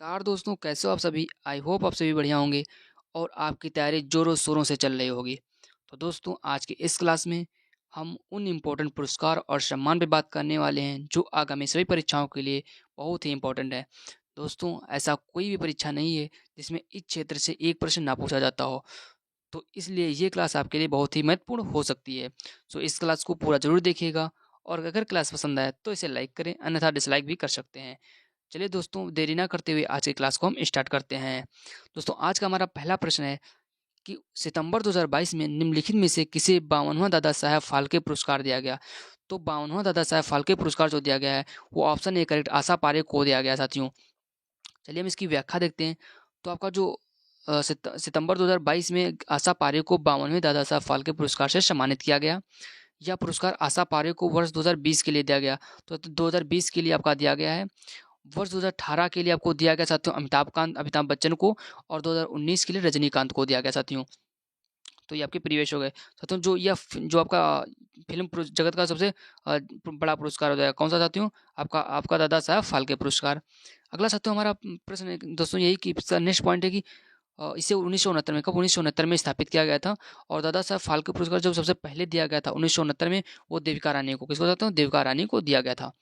नमस्कार दोस्तों, कैसे हो आप सभी? आई होप आप सभी बढ़िया होंगे और आपकी तैयारी ज़ोरों शोरों से चल रही होगी। तो दोस्तों, आज की इस क्लास में हम उन इम्पोर्टेंट पुरस्कार और सम्मान पे बात करने वाले हैं जो आगामी सभी परीक्षाओं के लिए बहुत ही इम्पोर्टेंट है। दोस्तों, ऐसा कोई भी परीक्षा नहीं है जिसमें इस क्षेत्र से एक प्रश्न ना पूछा जाता हो। तो इसलिए ये क्लास आपके लिए बहुत ही महत्वपूर्ण हो सकती है। सो इस क्लास को पूरा ज़रूर देखिएगा और अगर क्लास पसंद आए तो इसे लाइक करें, अन्यथा डिसलाइक भी कर सकते हैं। चलिए दोस्तों, देरी ना करते हुए आज की क्लास को हम स्टार्ट करते हैं। दोस्तों, आज का हमारा पहला प्रश्न है कि सितंबर 2022 में निम्नलिखित में से किसे 52वां दादा साहब फाल्के पुरस्कार दिया गया? तो 52वां दादा साहब फाल्के पुरस्कार जो दिया गया है वो option A correct Asha Parekh को दिया गया साथियों। चलिए हम इसकी व्याख्या देखते हैं। तो आपका जो सितंबर 2022 में आशा पारेख को 52वें दादा साहब फाल्के पुरस्कार से सम्मानित किया गया। यह पुरस्कार आशा पारेख को वर्ष 2020 के लिए दिया गया। तो 2020 के लिए आपका दिया गया है। वर्ष 2018 के लिए आपको दिया गया साथियों अमिताभ बच्चन को और 2019 के लिए रजनीकांत को दिया गया साथियों। तो ये आपके प्रीवियस हो गए साथियों। जो आपका जगत का सबसे बड़ा पुरस्कार हो जाएगा कौन सा साथियों? आपका आपका दादा साहब फाल्के पुरस्कार। अगला साथियों हमारा प्रश्न है दोस्तों यही कि नेक्स्ट पॉइंट है कि इसे 1969 में 1969 में स्थापित किया गया था और दादा साहब फाल्के पुरस्कार जब सबसे पहले दिया गया था 1969 में, वो देविका रानी को किसको कहते हैं? देविका रानी को दिया गया था।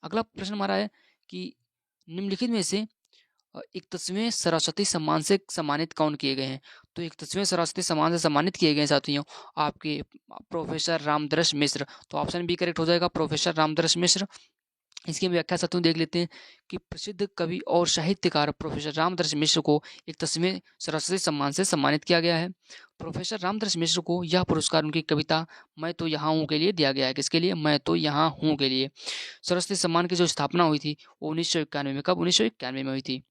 अगला प्रश्न हमारा है कि निम्नलिखित में से 31वें सरस्वती सम्मान से सम्मानित कौन किए गए हैं? तो 31वें सरस्वती सम्मान से सम्मानित किए गए हैं साथियों आपके प्रोफेसर रामदरस मिश्र। तो ऑप्शन बी करेक्ट हो जाएगा, प्रोफेसर रामदरस मिश्र। इसकी हम व्याख्या साथियों देख लेते हैं कि प्रसिद्ध कवि और साहित्यकार प्रोफेसर रामदरस मिश्र को 31वें सरस्वती सम्मान से सम्मानित किया गया है। प्रोफेसर रामदरस मिश्र को यह पुरस्कार उनकी कविता मैं तो यहाँ हूँ के लिए दिया गया है। किसके लिए? मैं तो यहाँ हूँ के लिए। सरस्वती सम्मान की जो स्थापना हुई थी वो 1991 में, कब? 1991 में हुई थी।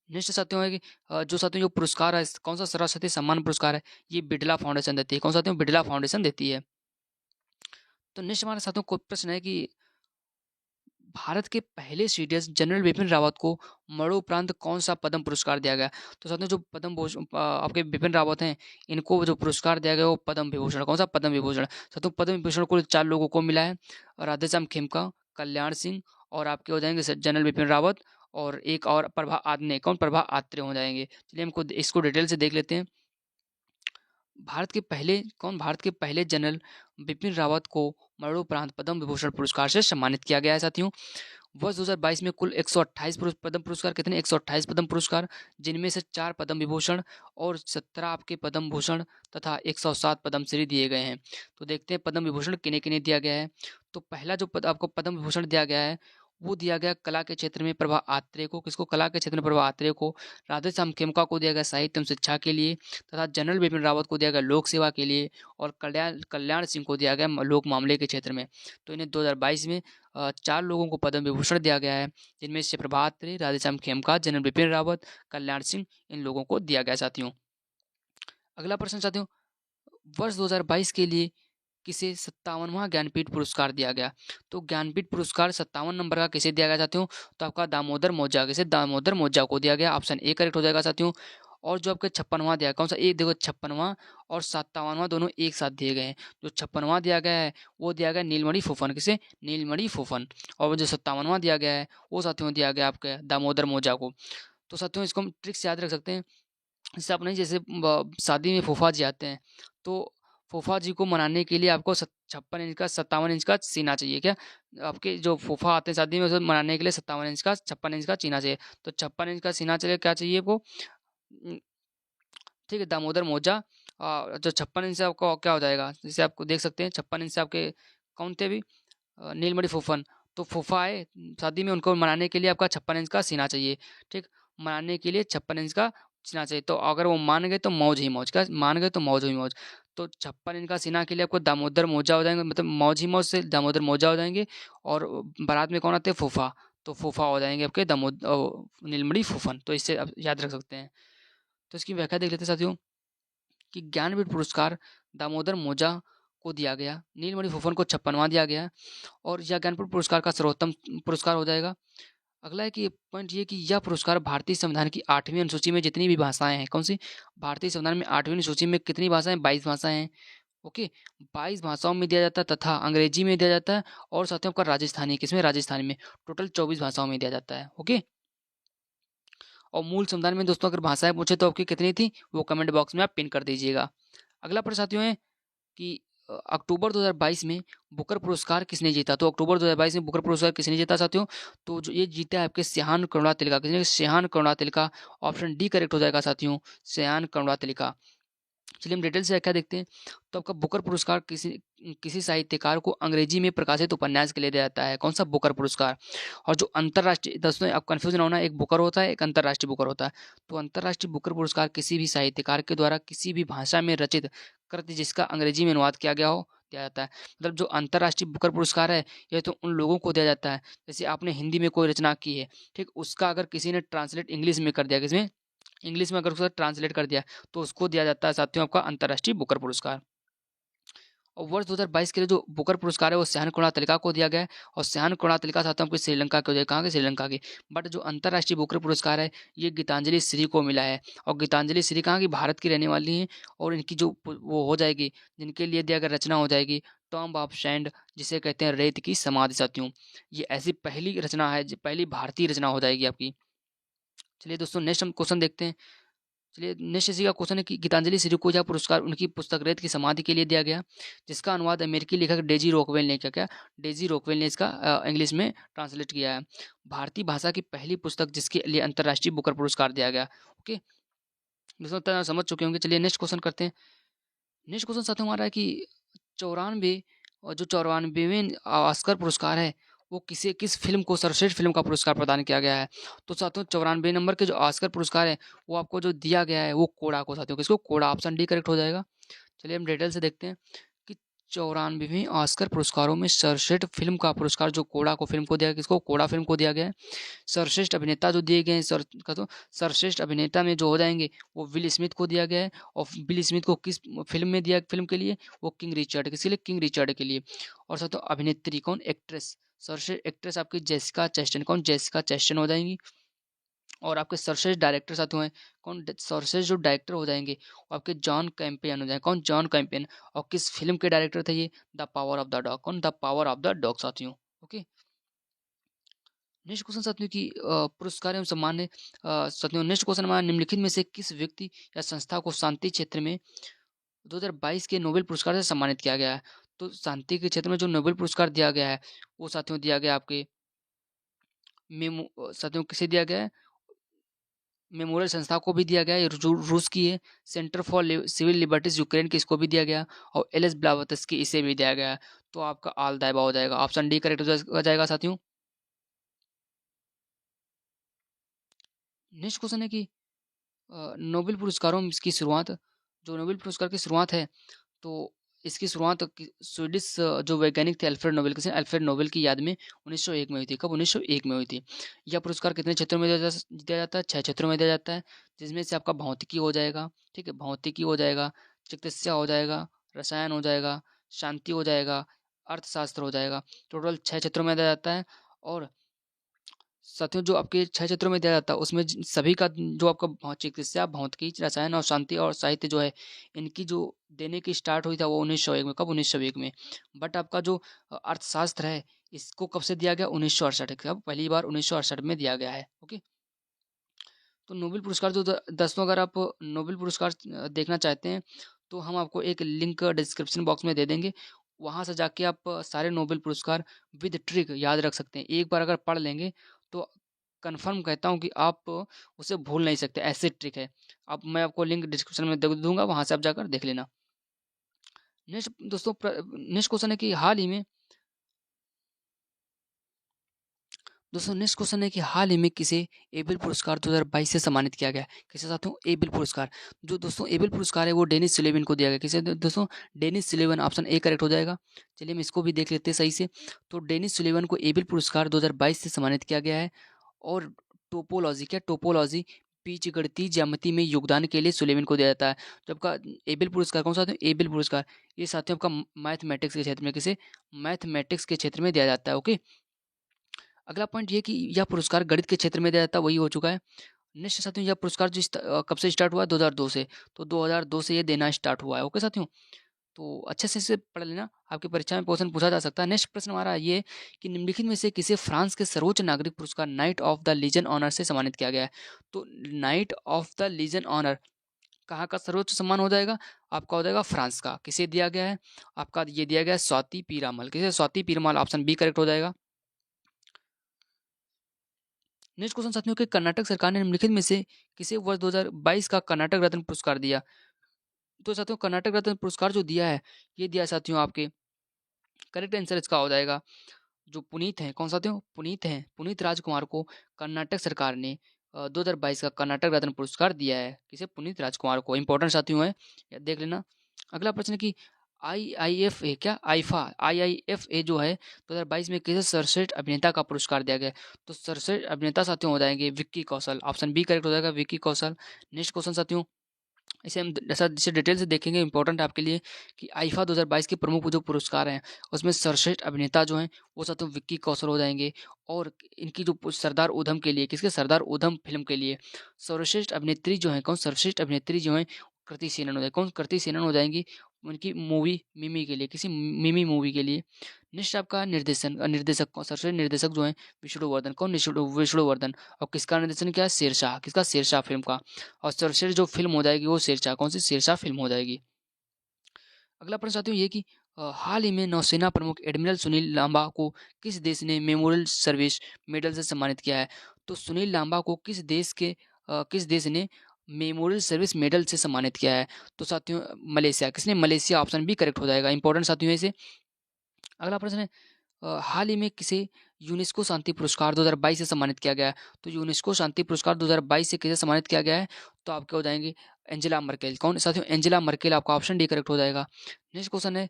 नेक्स्ट साथियों है कि जो साथियों जो पुरस्कार है कौन सा सरस्वती सम्मान पुरस्कार है, ये बिड़ला फाउंडेशन देती है। कौन सा साथियों? बिड़ला फाउंडेशन देती है। तो नेक्स्ट हमारे साथियों को प्रश्न है कि भारत के पहले सीडीएस जनरल बिपिन रावत को मरणोपरांत कौन सा पद्म पुरस्कार दिया गया? तो साथियों जो आपके बिपिन रावत हैं, इनको जो पुरस्कार दिया गया वो पद्म विभूषण। कौन सा? पद्म विभूषण। साथियों पद्म विभूषण कुल 4 लोगों को मिला है, राधेश्याम खेमका, कल्याण सिंह और आपके हो जाएंगे जनरल बिपिन रावत और एक और प्रभा आत्रे। कौन? प्रभा आत्रे हो जाएंगे। चलिए हमको इसको डिटेल से देख लेते हैं। भारत के पहले जनरल बिपिन रावत को मरणोपरांत पद्म विभूषण पुरस्कार से सम्मानित किया गया है साथियों। वर्ष 2022 में कुल 128 पद्म पुरस्कार, कितने? 128 पद्म पुरस्कार, जिनमें से 4 पद्म विभूषण और 17 आपके पद्म भूषण तथा 107 पद्मश्री दिए गए हैं। तो देखते हैं पद्म विभूषण किन्हें-किन्हें दिया गया है। तो पहला जो आपको पद्म विभूषण दिया गया है वो दिया गया कला के क्षेत्र में प्रभा आत्रेय को। किसको? कला के क्षेत्र में प्रभा आत्रेय को। राधेश्याम खेमका को दिया गया साहित्य एवं शिक्षा के लिए तथा जनरल बिपिन रावत को दिया गया लोक सेवा के लिए और कल्याण कल्याण सिंह को दिया गया लोक मामले के क्षेत्र में। तो इन्हें 2022 में 4 लोगों को पद्म विभूषण दिया गया है, जिनमें से प्रभात रे, राधेश्याम खेमका, जनरल बिपिन रावत, कल्याण सिंह, इन लोगों को दिया गया साथियों। अगला प्रश्न साथियों, वर्ष 2022 के लिए किसे 57वां ज्ञानपीठ पुरस्कार दिया गया? तो ज्ञानपीठ पुरस्कार 57 नंबर का किसे दिया गया साथियों? तो आपका दामोदर मौजा। किसे? दामोदर मौजा को दिया गया। ऑप्शन ए करेक्ट हो जाएगा साथियों। और जो आपके 56वां दिया, कौन सा? एक देखो 56वां और 57वां दोनों एक साथ दिए गए हैं। जो 56वां दिया गया है वो दिया गया नीलमणि फूफन। किसे? नीलमणि फूफन। और जो 57वां दिया गया है वो साथियों दिया गया आपके दामोदर मौजा को। तो साथियों इसको हम ट्रिक से याद रख सकते हैं। जैसे अपने जैसे शादी में फूफा जी आते हैं, तो फूफा जी को मनाने के लिए आपको 56 इंच का 57 इंच का सीना चाहिए क्या? आपके जो फूफा आते हैं शादी में उसे मनाने के लिए 57 इंच का 56 इंच का सीना चाहिए। तो 56 इंच का सीना चाहिए, क्या चाहिए आपको? ठीक है, दामोदर मौजा। जो 56 इंच से आपको क्या हो जाएगा, जैसे आपको देख सकते हैं 56 इंच से आपके कौन थे अभी? नीलमणि फूफन। तो फूफा आए शादी में, उनको मनाने के लिए आपका 56 इंच का सीना चाहिए। ठीक, मनाने के लिए 56 इंच का सीना चाहिए। तो अगर वो मान गए तो मौज ही मौज। क्या मान गए? तो मौज ही मौज। तो 56 इंच का सीना के लिए आपको दामोदर मौजा हो जाएंगे, मतलब मौज ही मौज से दामोदर मौजा हो जाएंगे। और बारात में कौन आते हैं? फूफा। तो फूफा हो जाएंगे आपके नीलमणि फूफन। तो इससे आप याद रख सकते हैं। तो इसकी व्याख्या देख लेते हैं साथियों कि ज्ञानपीठ पुरस्कार दामोदर मौजा को दिया गया, नीलमणि फूफन को 56वां दिया गया और यह ज्ञानपीठ पुरस्कार का सर्वोत्तम पुरस्कार हो जाएगा। अगला है कि पॉइंट ये कि यह पुरस्कार भारतीय संविधान की 8वीं अनुसूची में जितनी भी भाषाएं हैं, कौन सी? भारतीय संविधान में 8वीं अनुसूची में कितनी भाषाएं? 22 भाषाएं हैं। ओके, 22 भाषाओं में दिया जाता है तथा अंग्रेजी में दिया जाता है और साथियों आपका राजस्थानी, किसमें? राजस्थानी में। टोटल 24 भाषाओं में दिया जाता है। ओके, और मूल संविधान में दोस्तों अगर भाषाएं पूछे तो आपकी कितनी थी, वो कमेंट बॉक्स में आप पिन कर दीजिएगा। अगला प्रश्न साथियों है कि अक्टूबर 2022 में बुकर पुरस्कार किसने जीता? तो अक्टूबर 2022 में बुकर पुरस्कार किसने जीता साथियों? तो जो ये जीता है आपके सयान करुणातिलका। किसने? सयान करुणातिलका। ऑप्शन डी करेक्ट हो जाएगा साथियों, सयान करुणातिलका। चलिए हम डिटेल से व्याख्या देखते हैं। तो आपका बुकर पुरस्कार किसी किसी साहित्यकार को अंग्रेजी में प्रकाशित उपन्यास के लिए दिया जाता है। कौन सा? बुकर पुरस्कार। और जो अंतर्राष्ट्रीय, दोस्तों आप कंफ्यूज ना होना, एक बुकर होता है, एक अंतर्राष्ट्रीय बुकर होता है। तो अंतर्राष्ट्रीय बुकर पुरस्कार किसी भी साहित्यकार के द्वारा किसी भी भाषा में रचित कृति जिसका अंग्रेजी में अनुवाद किया गया हो, दिया जाता है। मतलब जो अंतर्राष्ट्रीय बुकर पुरस्कार है, यह तो उन लोगों को दिया जाता है, जैसे आपने हिंदी में कोई रचना की है, ठीक, उसका अगर किसी ने ट्रांसलेट इंग्लिश में कर दिया, किसमें? इंग्लिश में अगर उसका ट्रांसलेट कर दिया, तो उसको दिया जाता है साथियों आपका अंतर्राष्ट्रीय बुकर पुरस्कार। और वर्ष 2022 के लिए जो बुकर पुरस्कार है वो सयान करुणातिलका को दिया गया है। और सयान करुणातिलका साथियों आपको श्रीलंका के हो जाए, कहाँ के? श्रीलंका के। बट जो अंतर्राष्ट्रीय बुकर पुरस्कार है ये गीतांजलि श्री को मिला है। और गीतांजलि श्री कहाँ की? भारत की रहने वाली हैं। और इनकी जो वो हो जाएगी, जिनके लिए दिया गया रचना हो जाएगी टॉम्ब ऑफ सैंड, जिसे कहते हैं रेत की समाधि साथियों। ये ऐसी पहली रचना है, पहली भारतीय रचना हो जाएगी आपकी। चलिए दोस्तों नेक्स्ट हम क्वेश्चन देखते हैं। चलिए नेक्स्ट इसी का क्वेश्चन है कि गीतांजलि श्रीकोजा पुरस्कार उनकी पुस्तक रेत की समाधि के लिए दिया गया, जिसका अनुवाद अमेरिकी लेखक डेजी रॉकवेल ने किया। क्या? डेजी रॉकवेल ने इसका इंग्लिश में ट्रांसलेट किया है। भारतीय भाषा की पहली पुस्तक जिसके लिए अंतर्राष्ट्रीय बुकर पुरस्कार दिया गया। ओके दोस्तों, इतना समझ चुके होंगे। चलिए नेक्स्ट क्वेश्चन करते हैं। नेक्स्ट क्वेश्चन साथ हमारा है कि 94 और जो 94वें ऑस्कर पुरस्कार है वो किस फिल्म को सर्वश्रेष्ठ फिल्म का पुरस्कार प्रदान किया गया है? तो साथियों 94 नंबर के जो ऑस्कर पुरस्कार है वो आपको जो दिया गया है वो कोड़ा को, साथियों किसको? कोड़ा। ऑप्शन डी करेक्ट हो जाएगा। चलिए हम डिटेल से देखते हैं कि 94वें ऑस्कर पुरस्कारों में सर्वश्रेष्ठ फिल्म का पुरस्कार जो कोड़ा को फिल्म को दिया, किसको? कोड़ा फिल्म को दिया गया है। सर्वश्रेष्ठ अभिनेता जो दिए गए हैं, सर्वश्रेष्ठ अभिनेता में जो हो जाएंगे वो विल स्मिथ को दिया गया है। और विल स्मिथ को किस फिल्म में दिया? फिल्म के लिए वो किंग रिचर्ड। किसके लिए? किंग रिचर्ड के लिए। और साथियों अभिनेत्री कौन? एक्ट्रेस। सर्वश्रेष्ठ एक्ट्रेस आपकी जेसिका चेस्टन। कौन? जेसिका चेस्टन हो जाएंगी। और आपके सर्वश्रेष्ठ डायरेक्टर साथियों हैं कौन? सर्वश्रेष्ठ जो डायरेक्टर हो जाएंगे वो आपके जॉन कैंपियन हो जाएंगे। कौन? John Campion. और किस फिल्म के डायरेक्टर थे ये? The power of the dog. कौन? The power of the dog साथियों। ओके नेक्स्ट क्वेश्चन साथियों की पुरस्कार एवं सम्मान है। साथियों नेक्स्ट क्वेश्चन हमारा, निम्नलिखित में से किस व्यक्ति या संस्था को शांति क्षेत्र में 2022 के नोबेल पुरस्कार से सम्मानित किया गया है? तो शांति के क्षेत्र में जो नोबेल पुरस्कार दिया गया है वो साथियों दिया गया आपके साथियों किसे दिया गया है? मेमोरियल संस्था को भी दिया गया है, जो रूस की है। Centre for civil liberties Ukraine की, इसको भी दिया गया। और एल एस ब्लावत्स्की इसे भी दिया गया है। तो आपका आल दायबा हो जाएगा। ऑप्शन डी करेक्ट हो जाएगा साथियों। नेक्स्ट क्वेश्चन है कि नोबेल पुरस्कारों की शुरुआत, जो नोबेल पुरस्कार की शुरुआत है तो इसकी शुरुआत स्वीडिश जो वैज्ञानिक थे अल्फ्रेड नोबेल, किसी अल्फ्रेड नोबेल की याद में 1901 में हुई थी। कब? 1901 में हुई थी। यह पुरस्कार कितने क्षेत्रों में दिया जाता है? 6 क्षेत्रों में दिया जाता है, जिसमें से आपका भौतिकी हो जाएगा, ठीक है, भौतिकी हो जाएगा, चिकित्सा हो जाएगा, रसायन हो जाएगा, शांति हो जाएगा, अर्थशास्त्र हो जाएगा। टोटल 6 क्षेत्रों में दिया जाता है। और साथियों जो आपके 6 क्षेत्रों में दिया जाता है उसमें सभी का जो आपका चिकित्सा, भौतिकी, रसायन और शांति और साहित्य जो है, इनकी जो देने की स्टार्ट हुई था वो 1901 में। कब? 1901 में। बट आपका जो अर्थशास्त्र है इसको कब से दिया गया? 1968। कब? पहली बार 1968 में दिया गया है। ओके तो नोबेल पुरस्कार जो दोस्तों अगर आप नोबेल पुरस्कार देखना चाहते हैं तो हम आपको एक लिंक डिस्क्रिप्शन बॉक्स में दे देंगे। वहाँ से जाके आप सारे नोबेल पुरस्कार विद ट्रिक याद रख सकते हैं। एक बार अगर पढ़ लेंगे तो कंफर्म कहता हूँ कि आप उसे भूल नहीं सकते, ऐसे ट्रिक है। अब मैं आपको लिंक डिस्क्रिप्शन में दे दूंगा, वहाँ से आप जाकर देख लेना। नेक्स्ट दोस्तों नेक्स्ट क्वेश्चन है कि हाल ही में, दोस्तों नेक्स्ट क्वेश्चन है कि हाल ही में किसे एबेल पुरस्कार 2022 से सम्मानित किया गया? किसे साथियों? एबेल पुरस्कार। जो दोस्तों एबेल पुरस्कार है वो डेनिस सुलेवन को दिया गया। किसे दोस्तों? Dennis Sullivan. Option A correct हो जाएगा। चलिए हम इसको भी देख लेते हैं सही से। तो डेनिस सुलेवन को एबेल पुरस्कार 2022 से सम्मानित किया गया है। और टोपोलॉजी, क्या? टोपोलॉजी, बीजगणितीय ज्यामिति में योगदान के लिए सुलेवन को दिया जाता है। जो आपका एबेल पुरस्कार कौन सा? एबेल पुरस्कार ये साथियों आपका मैथमेटिक्स के क्षेत्र में, किसे? मैथमेटिक्स के क्षेत्र में दिया जाता है। ओके अगला पॉइंट ये कि यह पुरस्कार गणित के क्षेत्र में दिया जाता है, वही हो चुका है। नेक्स्ट साथियों यह पुरस्कार कब से स्टार्ट हुआ? 2002 से। तो 2002 से ये देना स्टार्ट हुआ है। ओके साथियों तो अच्छे से इसे पढ़ लेना, आपकी परीक्षा में क्वेश्चन पूछा जा सकता है। नेक्स्ट प्रश्न हमारा ये है कि निम्नलिखित में से किसे फ्रांस के सर्वोच्च नागरिक पुरस्कार knight of the legion honour से सम्मानित किया गया है? तो knight of the legion honour कहाँ का सर्वोच्च सम्मान हो जाएगा? आपका हो जाएगा फ्रांस का। किसे दिया गया है? आपका ये दिया गया है स्वाति पीरामल। किसे? Swati Piramal, option B correct हो जाएगा। नेक्स्ट क्वेश्चन साथियों कि कर्नाटक सरकार ने निम्नलिखित में से किसे वर्ष 2022 का कर्नाटक रत्न पुरस्कार दिया? तो साथियों कर्नाटक रत्न पुरस्कार जो दिया है, ये दिया है साथियों आपके, करेक्ट आंसर इसका हो जाएगा जो पुनीत हैं। कौन साथियों? पुनीत हैं। पुनीत राजकुमार को कर्नाटक सरकार ने 2022 का कर्नाटक रत्न पुरस्कार दिया है। किसे? पुनीत राजकुमार को। इंपॉर्टेंट साथियों है, या देख लेना। अगला प्रश्न कि आईआईएफए क्या आईफा आईआईएफए जो है 2022 में किसे सर्वश्रेष्ठ अभिनेता का पुरस्कार दिया गया? तो सर्वश्रेष्ठ अभिनेता साथियों हो जाएंगे Vicky Kaushal. Option B correct हो जाएगा, विक्की कौशल। नेक्स्ट क्वेश्चन साथियों, इसे हम जैसा जिसे डिटेल से देखेंगे, इंपॉर्टेंट है आपके लिए कि आईफा 2022 के प्रमुख जो पुरस्कार हैं उसमें सर्वश्रेष्ठ अभिनेता जो हैं वो साथियों विक्की कौशल हो जाएंगे। और इनकी जो सरदार उधम के लिए, किसके? सरदार उधम फिल्म के लिए सर्वश्रेष्ठ अभिनेत्री जो है, कौन? सर्वश्रेष्ठ अभिनेत्री जो है कृति सेनन हो जाए। कौन? कृति सेनन हो जाएंगी उनकी मूवी मिमी के लिए। किसी? मिमी मूवी के लिए। नेक्स्ट आपका निर्देशक कौन? सर्वश्रेष्ठ निर्देशक जो है विष्णुवर्धन। कौन? विष्णुवर्धन। और किसका निर्देशन क्या है? शेरशाह। किसका? शेरशाह फिल्म का। और सर्वश्रेष्ठ जो फिल्म हो जाएगी वो शेरशाह। कौन सी? शेरशाह फिल्म हो जाएगी। अगला प्रश्न चाहती हूँ ये कि हाल ही में नौसेना प्रमुख एडमिरल सुनील लांबा को किस देश ने मेमोरियल सर्विस मेडल से सम्मानित किया है? तो सुनील लांबा को किस देश ने मेमोरियल सर्विस मेडल से सम्मानित किया है? तो साथियों मलेशिया। किसने? मलेशिया। ऑप्शन बी करेक्ट हो जाएगा। इंपॉर्टेंट साथियों है इसे। अगला प्रश्न है हाल ही में किसे यूनेस्को शांति पुरस्कार 2022 से सम्मानित किया गया है? तो यूनेस्को शांति पुरस्कार 2022 से किसे सम्मानित किया गया है? तो आपके हो जाएंगे एंजेला मर्केल। कौन साथियों? Angela Merkel. आपका ऑप्शन डी करेक्ट हो जाएगा। नेक्स्ट क्वेश्चन है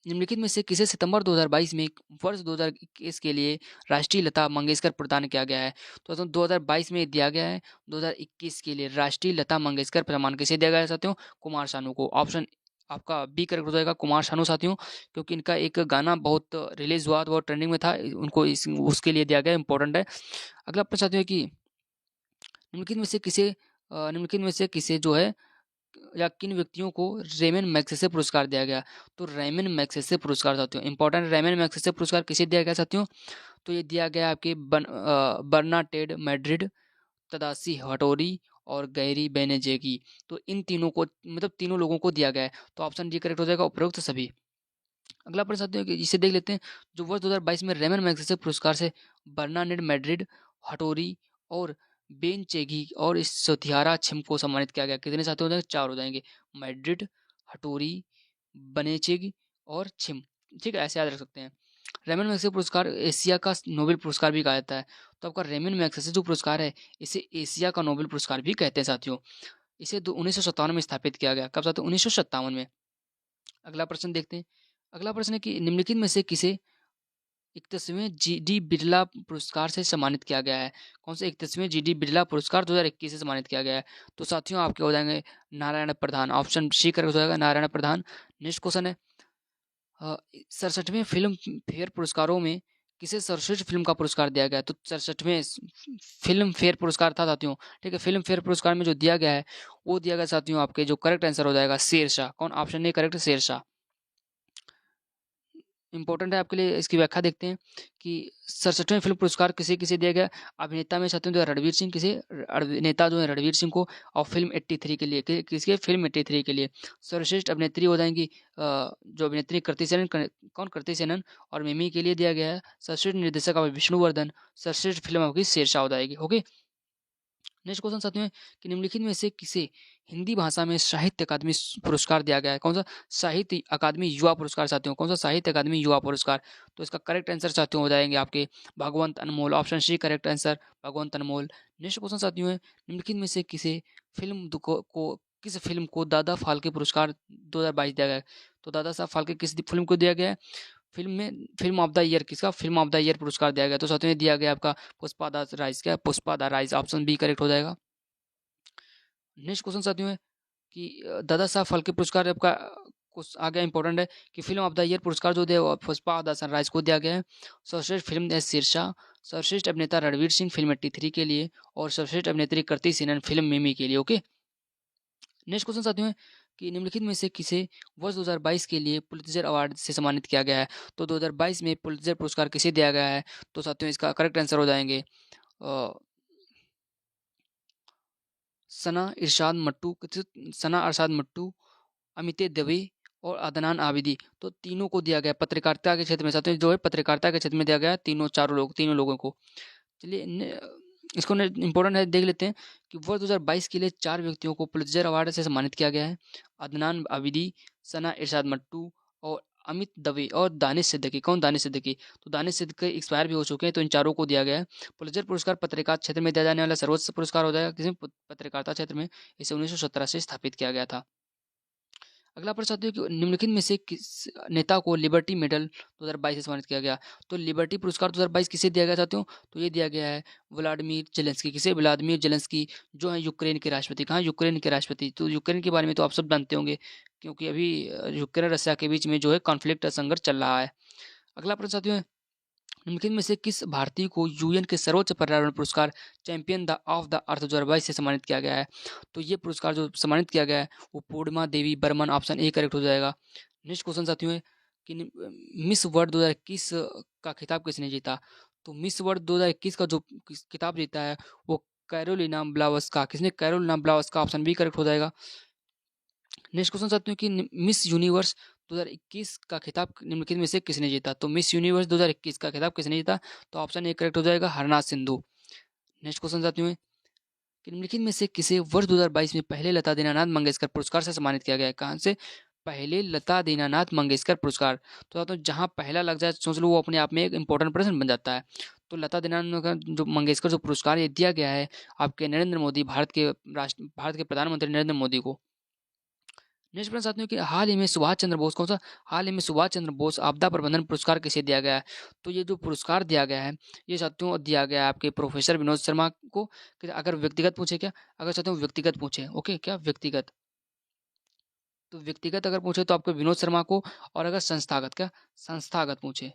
निम्नलिखित में से किसे सितंबर 2022 में वर्ष 2021 के लिए राष्ट्रीय लता मंगेशकर प्रदान किया गया है? तो 2022 में दिया गया है, 2021 के लिए राष्ट्रीय लता मंगेशकर सम्मान किसे दिया गया है साथियों? कुमार सानू को। ऑप्शन आपका बी करेक्ट हो जाएगा, कुमार सानू साथियों, क्योंकि इनका एक गाना बहुत रिलीज हुआ तो बहुत ट्रेंडिंग में था, उनको उसके लिए दिया गया। इंपॉर्टेंट है। अगला प्रश्न साथियों है कि निम्नलिखित में से किसे जो है या किन व्यक्तियों को रेमन मैग्सेसे पुरस्कार दिया गया? तो रेमन मैग्सेसे पुरस्कार साथियों इंपॉर्टेंट। रेमन मैग्सेसे पुरस्कार किसे दिया गया साथियों? तो ये दिया गया आपके बर्नाटेड मैड्रिड, तदासी हटोरी और गैरी बेनेजेगी। तो इन तीनों को, मतलब तीनों लोगों को दिया गया है। तो ऑप्शन डी करेक्ट हो जाएगा, उपरोक्त सभी। अगला प्रश्न साथियों कि जिसे देख लेते हैं, जो वर्ष 2022 में रेमन मैग्सेसे पुरस्कार से बर्नाडेट मैड्रिड, हटोरी और बेनचेगी और इस सोथियारा छिम को सम्मानित किया गया। कितने साथी हो जाएंगे? 4 हो जाएंगे। मैड्रिड, हटोरी, बनेचेग और छिम। ठीक है, ऐसे याद रख सकते हैं। रेमन मैग्सेसे पुरस्कार एशिया का नोबेल पुरस्कार भी कहा जाता है। तो आपका रेमन मैग्सेसे जो पुरस्कार है इसे एशिया का नोबेल पुरस्कार भी कहते हैं साथियों। इसे 1957 में स्थापित किया गया। कब साथियों? 1957 में। अगला प्रश्न देखते हैं। अगला प्रश्न है कि निम्नलिखित में से किसे 31वें जी.डी. बिरला पुरस्कार से सम्मानित किया गया है? कौन से 31वें जी.डी. बिरला पुरस्कार 2021 से सम्मानित किया गया है? तो साथियों आपके हो जाएंगे नारायण प्रधान। ऑप्शन सी करेक्ट हो जाएगा, नारायण प्रधान। नेक्स्ट क्वेश्चन है 67वें फिल्म फेयर पुरस्कारों में किसे सर्वश्रेष्ठ फिल्म का पुरस्कार दिया गया? तो 67वें फिल्म फेयर पुरस्कार था साथियों। ठीक है, फिल्म फेयर पुरस्कार में जो दिया गया है वो दिया गया साथियों आपके, जो करेक्ट आंसर हो जाएगा शेरशाह। कौन? Option A correct, Shershaah. Important है आपके लिए। इसकी व्याख्या देखते हैं कि 67वें फिल्म पुरस्कार किसे किसे दिया गया? अभिनेता में साथियों जो है रणवीर सिंह। किसे? अभिनेता जो है रणवीर सिंह को। और फिल्म 83 के लिए, किसके? फिल्म 83 के लिए। सर्वश्रेष्ठ अभिनेत्री हो जाएंगी जो अभिनेत्री कृति सेनन। कौन? कृति सेनन। और मिमी के लिए दिया गया है। सर्वश्रेष्ठ निर्देशक आपका विष्णुवर्धन। सर्वश्रेष्ठ फिल्म आपकी शेरशाह हो जाएगी। ओके, नेक्स्ट क्वेश्चन साथियों है कि निम्नलिखित में से किसे हिंदी भाषा में साहित्य अकादमी पुरस्कार दिया गया है? कौन सा? साहित्य अकादमी युवा पुरस्कार साथियों। कौन सा? साहित्य अकादमी युवा पुरस्कार। तो इसका करेक्ट आंसर साथियों हो जाएंगे आपके भगवंत अनमोल। ऑप्शन सी करेक्ट आंसर, भगवंत अनमोल। नेक्स्ट क्वेश्चन साथियों है निम्नलिखित में से किस फिल्म को दादा फाल्के पुरस्कार 2022 दिया गया है? तो दादा साहब फाल्के किस फिल्म को दिया गया है? फिल्म ऑफ द ईयर किसका? फिल्म ऑफ द ईयर पुरस्कार दिया गया। तो साथियों ने दिया गया आपका पुष्पा द राइज। क्या? Pushpa the rise. Option B correct हो जाएगा। नेक्स्ट क्वेश्चन साथियों है कि दादा साहब फाल्के पुरस्कार आपका कुछ आगे इंपॉर्टेंट है कि फिल्म ऑफ द ईयर पुरस्कार जो दिया पुष्पा द सनराइज को दिया गया है। सर्वश्रेष्ठ फिल्म है शेरशाह। सर्वश्रेष्ठ अभिनेता रणवीर सिंह फिल्म 83 के लिए। और सर्वश्रेष्ठ अभिनेत्री कृति सेनन फिल्म मिमी के लिए। ओके, नेक्स्ट क्वेश्चन साथियों है कि निम्नलिखित में से किसे वर्ष 2022 के लिए पुलित्जर अवार्ड से सम्मानित किया गया है? तो 2022 में पुलित्जर पुरस्कार किसे दिया गया है? तो साथियों इसका करेक्ट आंसर हो जाएंगे सना इरशाद मट्टू, अमितेश दवे और अदनान आबिदी। तो तीनों को दिया गया पत्रकारिता के क्षेत्र में, साथियों जो है पत्रकारिता के क्षेत्र में दिया गया है तीनों लोगों को। चलिए इसको इम्पोर्टेंट है, देख लेते हैं कि वर्ष 2022 के लिए 4 व्यक्तियों को पुलित्जर अवार्ड से सम्मानित किया गया है। अदनान आबिदी, सना इरशाद मट्टू और अमित दवे और दानिश सिद्दीकी। कौन? दानिश सिद्दीकी। तो दानिश सिद्दीकी एक्सपायर भी हो चुके हैं, तो इन चारों को दिया गया है। पुलित्जर पुरस्कार पत्रकार क्षेत्र में दिया जाने वाला सर्वोच्च पुरस्कार हो जाएगा, किसी पत्रकारिता क्षेत्र में। इसे 1917 से स्थापित किया गया था। अगला प्रश्न है कि निम्नलिखित में से किस नेता को लिबर्टी मेडल 2022 से सम्मानित किया गया? तो लिबर्टी पुरस्कार 2022 किसे दिया गया साथियों? तो ये दिया गया है व्लादिमीर जेलेंस्की। किसे? व्लादिमीर जेलेंस्की, जो है यूक्रेन के राष्ट्रपति। कहाँ? यूक्रेन के राष्ट्रपति। तो यूक्रेन के बारे में तो आप सब जानते होंगे, क्योंकि अभी यूक्रेन रशिया के बीच में जो है कॉन्फ्लिक्ट संघर्ष चल रहा है। अगला प्रश्न साथियों है, निम्नलिखित में से किस भारतीय को यूएन के सर्वोच्च पर्यावरण पुरस्कार champion the of the earth 2022 से सम्मानित किया गया है? तो ये पुरस्कार जो सम्मानित किया गया है वो पूर्णिमा देवी बर्मन, ऑप्शन ए करेक्ट हो जाएगा। नेक्स्ट क्वेश्चन साथियों है कि मिस वर्ल्ड 2021 का खिताब किसने जीता? तो मिस वर्ल्ड 2021 का जो खिताब जीता है वो कैरोलिना ब्लावस्का। किसने? कैरोलिना ब्लावस्का, ऑप्शन बी करेक्ट हो जाएगा। नेक्स्ट क्वेश्चन चाहते हैं कि मिस यूनिवर्स 2021 का खिताब निम्नलिखित में से किसने जीता? तो मिस यूनिवर्स 2021 का खिताब किसने जीता? तो ऑप्शन ए करेक्ट हो जाएगा, हरनाथ सिंधु। नेक्स्ट क्वेश्चन चाहते हैं कि निम्नलिखित में से किसे वर्ष 2022 में पहले लता दीनानाथ मंगेशकर पुरस्कार से सम्मानित किया गया है? कहाँ से? पहले लता दीनानाथ मंगेशकर पुरस्कार। तो चाहते हैं जहाँ पहला लग जाए सोच लो, वो अपने आप में एक इंपॉर्टेंट प्रश्न बन जाता है। तो लता दीनानाथ जो मंगेशकर जो पुरस्कार ये दिया गया है आपके नरेंद्र मोदी, भारत के प्रधानमंत्री नरेंद्र मोदी को। नेक्स्ट प्रश्न साथियों कि हाल ही में सुभाष चंद्र बोस, कौन सा? हाल ही में सुभाष चंद्र बोस आपदा प्रबंधन पुरस्कार किसे दिया गया है? तो ये जो पुरस्कार दिया गया है ये साथियों दिया गया है आपके प्रोफेसर विनोद शर्मा को। अगर व्यक्तिगत पूछे क्या? अगर साथियों व्यक्तिगत पूछे, ओके, क्या व्यक्तिगत? तो व्यक्तिगत अगर पूछे तो आपको विनोद शर्मा को, और अगर संस्थागत, क्या संस्थागत पूछे,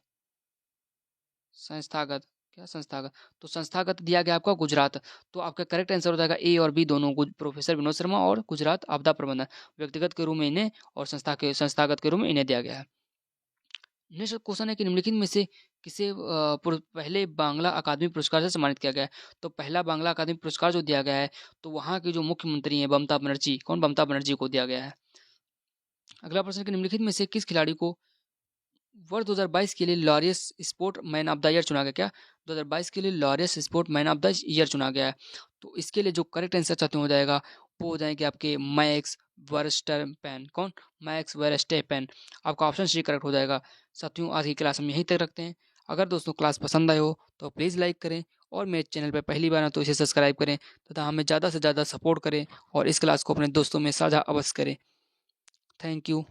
संस्थागत, क्या संस्थागत? तो संस्थागत दिया गया आपका गुजरात। तो आपका करेक्ट आंसर हो जाएगा ए और बी दोनों, प्रोफेसर विनोद शर्मा और गुजरात आपदा प्रबंधन। व्यक्तिगत के रूप में इन्हें और संस्थागत के रूप में इन्हें दिया गया है। नेक्स्ट क्वेश्चन है कि निम्नलिखित में से किसे पहले बांग्ला अकादमी पुरस्कार से सम्मानित किया गया है? तो पहला बांग्ला अकादमी पुरस्कार जो दिया गया है तो वहाँ की जो मुख्यमंत्री हैं ममता बनर्जी, कौन? ममता बनर्जी को दिया गया है। अगला प्रश्न है कि निम्नलिखित में से किस खिलाड़ी को वर्ष 2022 के लिए Laureus sport man of the year चुना गया? क्या 2022 के लिए Laureus sport man of the year चुना गया है? तो इसके लिए जो करेक्ट आंसर चाहते हो जाएगा वो हो जाएंगे आपके मैक्स वर्स्टपेन। कौन? मैक्स वर्स्टपेन। आपका ऑप्शन सी करेक्ट हो जाएगा। साथियों आज की क्लास हम यहीं तक रखते हैं। अगर दोस्तों क्लास पसंद आए हो तो प्लीज़ लाइक करें, और मेरे चैनल पर पहली बार आए तो इसे सब्सक्राइब करें तथा हमें ज़्यादा से ज़्यादा सपोर्ट करें, और इस क्लास को अपने दोस्तों में साझा अवश्य करें। Thank you.